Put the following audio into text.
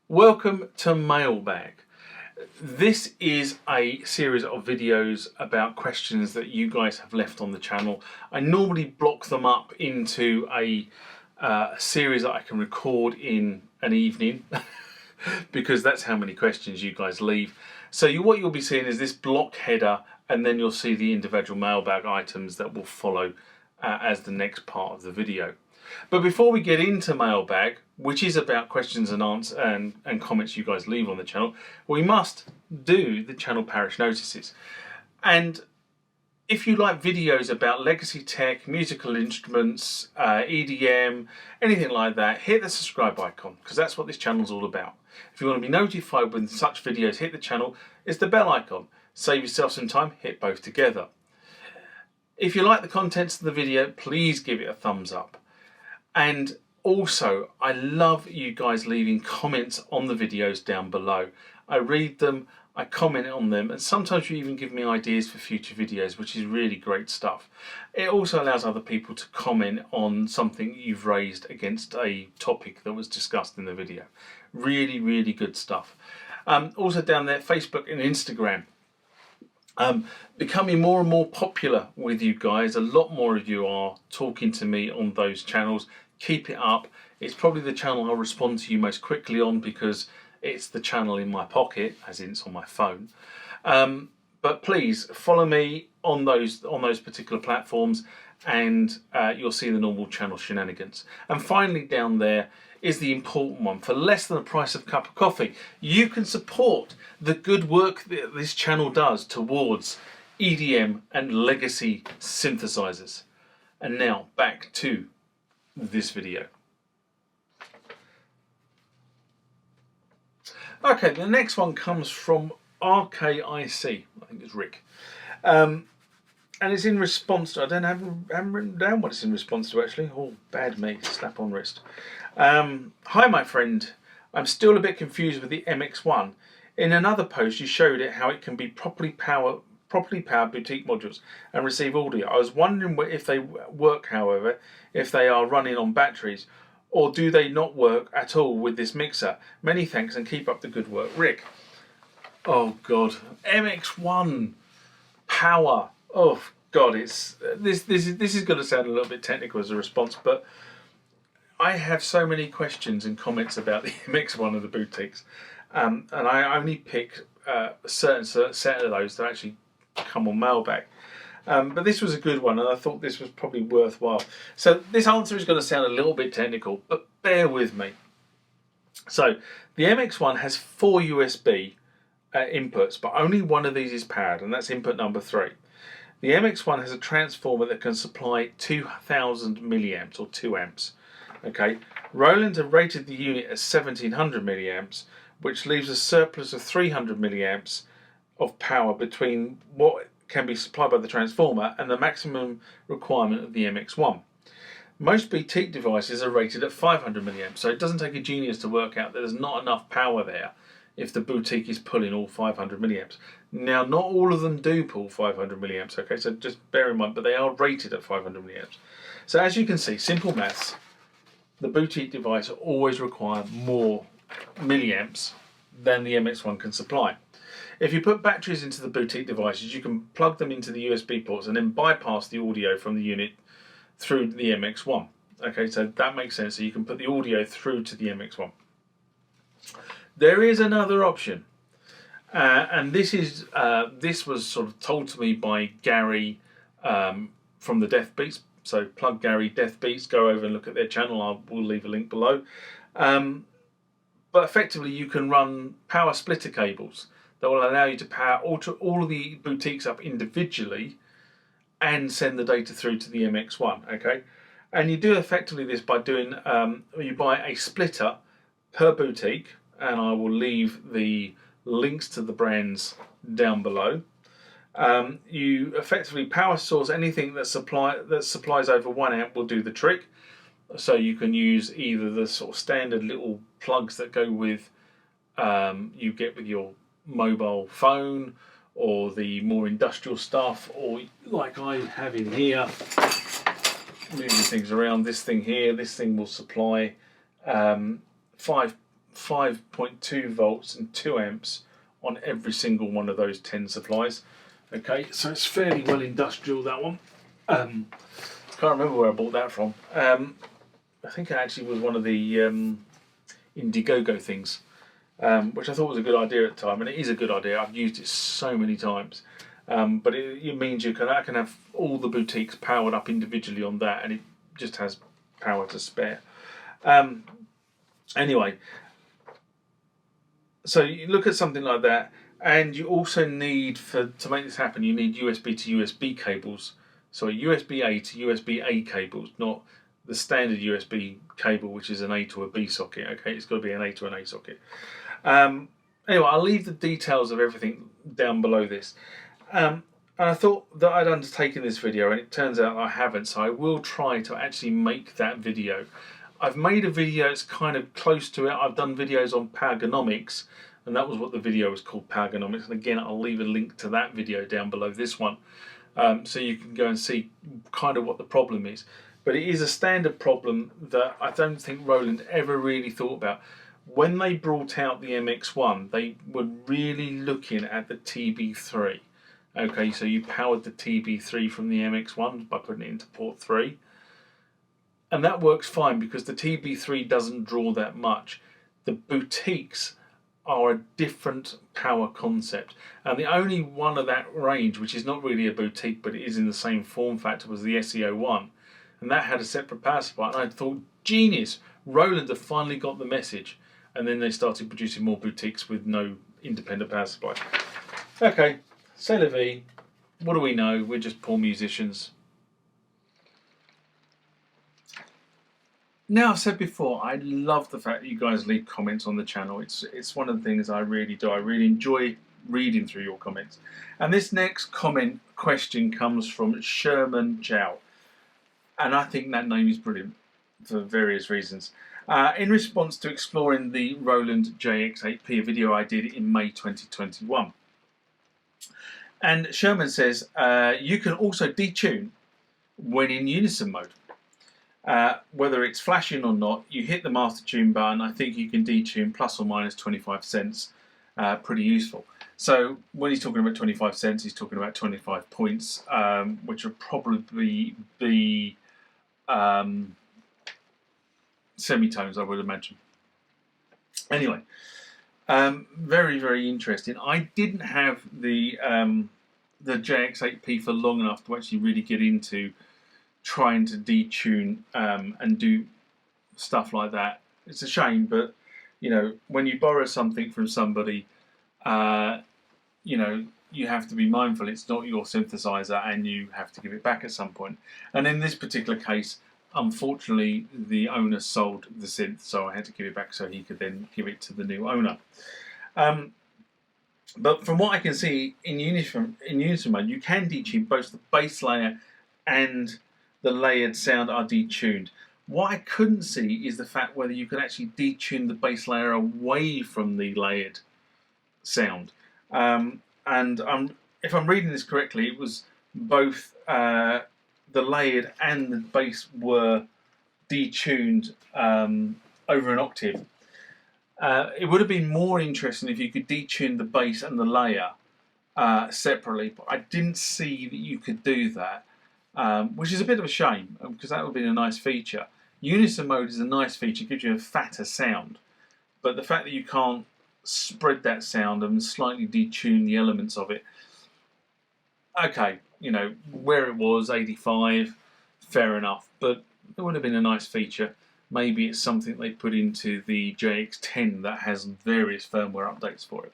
Welcome to Mailbag. This is a series of videos about questions that you guys have left on the channel. I normally block them up into a series that I can record in an evening because that's how many questions you guys leave. So what you'll be seeing is this block header, and then you'll see the individual mailbag items that will follow as the next part of the video. But before we get into mailbag, which is about questions and answers and comments you guys leave on the channel, we must do the channel parish notices. And if you like videos about legacy tech, musical instruments, EDM, anything like that, hit the subscribe icon, because that's what this channel's all about. If you want to be notified when such videos hit the channel, it's the bell icon. Save yourself some time, hit both together. If you like the contents of the video, please give it a thumbs up. And also, I love you guys leaving comments on the videos down below. I read them, I comment on them, and sometimes you even give me ideas for future videos, which is really great stuff. It also allows other people to comment on something you've raised against a topic that was discussed in the video. Really, really good stuff. Also down there, Facebook and Instagram. Becoming more and more popular with you guys. A lot more of you are talking to me on those channels. Keep it up. It's probably the channel I'll respond to you most quickly on, because it's the channel in my pocket, as in it's on my phone. But please follow me on those particular platforms, and you'll see the normal channel shenanigans. And finally, down there is the important one. For less than the price of a cup of coffee, you can support the good work that this channel does towards EDM and legacy synthesizers. And now back to this video. Okay, the next one comes from RKIC, I think it's Rick, and it's in response to, I haven't written down what it's in response to actually. Oh, bad me, slap on wrist. Hi my friend, I'm still a bit confused with the MX-1. In another post you showed it how it can be properly powered boutique modules and receive audio. I was wondering if they work, however, if they are running on batteries, or do they not work at all with this mixer? Many thanks and keep up the good work, Rick. Oh God, MX-1 power. Oh God, it's this is going to sound a little bit technical as a response, but I have so many questions and comments about the MX-1 of the boutiques, and I only pick a certain set of those that actually come on mailbag. But this was a good one, and I thought this was probably worthwhile. So this answer is going to sound a little bit technical, but bear with me. So the MX-1 has 4 USB inputs, but only one of these is powered, and that's input number 3. The MX-1 has a transformer that can supply 2000 milliamps or 2 amps. Okay, Roland have rated the unit as 1700 milliamps, which leaves a surplus of 300 milliamps of power between what can be supplied by the transformer and the maximum requirement of the MX-1. Most boutique devices are rated at 500 milliamps, so it doesn't take a genius to work out that there's not enough power there if the boutique is pulling all 500 milliamps. Now, not all of them do pull 500 milliamps, okay, so just bear in mind, but they are rated at 500 milliamps. So as you can see, simple maths, the boutique device will always require more milliamps than the MX-1 can supply. If you put batteries into the boutique devices, you can plug them into the USB ports and then bypass the audio from the unit through the MX-1. Okay, so that makes sense. So you can put the audio through to the MX-1. There is another option, and this was sort of told to me by Gary from the Death Beats. So plug Gary Death Beats. Go over and look at their channel. We'll leave a link below. But effectively, you can run power splitter cables that will allow you to power all of the boutiques up individually and send the data through to the MX-1, okay? And you do effectively this by doing, you buy a splitter per boutique, and I will leave the links to the brands down below. You effectively power source anything that supplies over 1 amp will do the trick. So you can use either the sort of standard little plugs that go with, you get with your mobile phone, or the more industrial stuff, or like I have in here, moving things around, this thing here, this thing will supply 5 5.2 volts and 2 amps on every single one of those 10 supplies. Okay, so it's fairly well industrial, that one. Can't remember where I bought that from. I think it actually was one of the Indiegogo things, which I thought was a good idea at the time, and it is a good idea. I've used it so many times. But it means I can have all the boutiques powered up individually on that, and it just has power to spare. Anyway, so you look at something like that, and you also need, to make this happen, you need USB to USB cables. So a USB-A to USB-A cables, not the standard USB cable, which is an A to a B socket. Okay, it's got to be an A to an A socket. Anyway, I'll leave the details of everything down below this. And I thought that I'd undertaken this video, and it turns out I haven't, so I will try to actually make that video. I've made a video that's kind of close to it. I've done videos on Powergonomics, and that was what the video was called, Powergonomics. And again, I'll leave a link to that video down below this one, so you can go and see kind of what the problem is. But it is a standard problem that I don't think Roland ever really thought about. When they brought out the MX-1, they were really looking at the TB3. Okay, so you powered the TB3 from the MX-1 by putting it into port 3. And that works fine because the TB3 doesn't draw that much. The boutiques are a different power concept. And the only one of that range, which is not really a boutique, but it is in the same form factor, was the SE01. And that had a separate power supply. And I thought, genius, Roland have finally got the message. And then they started producing more boutiques with no independent power supply. Okay. C'est la vie. What do we know? We're just poor musicians. Now, I've said before, I love the fact that you guys leave comments on the channel. It's one of the things I really do. I really enjoy reading through your comments. And this next question comes from Sherman Chow. And I think that name is brilliant for various reasons. In response to exploring the Roland JX-8P, a video I did in May 2021. And Sherman says, you can also detune when in unison mode. Whether it's flashing or not, you hit the master tune button. I think you can detune plus or minus 25 cents. Pretty useful. So when he's talking about 25 cents, he's talking about 25 points, which would probably be semitones, I would imagine. Anyway. Very, very interesting. I didn't have the JX-8P for long enough to actually really get into trying to detune and do stuff like that. It's a shame, but you know, when you borrow something from somebody, you know, you have to be mindful it's not your synthesizer and you have to give it back at some point. And in this particular case, unfortunately, the owner sold the synth, so I had to give it back so he could then give it to the new owner. But from what I can see, in Unison mode, you can detune both the bass layer and the layered sound are detuned. What I couldn't see is the fact whether you could actually detune the bass layer away from the layered sound. If I'm reading this correctly, it was both the layered and the bass were detuned over an octave. It would have been more interesting if you could detune the bass and the layer separately, but I didn't see that you could do that, which is a bit of a shame because that would have been a nice feature. Unison mode is a nice feature, it gives you a fatter sound, but the fact that you can't spread that sound and slightly detune the elements of it, okay, you know, where it was, 85, fair enough, but it would have been a nice feature. Maybe it's something they put into the JX-10 that has various firmware updates for it.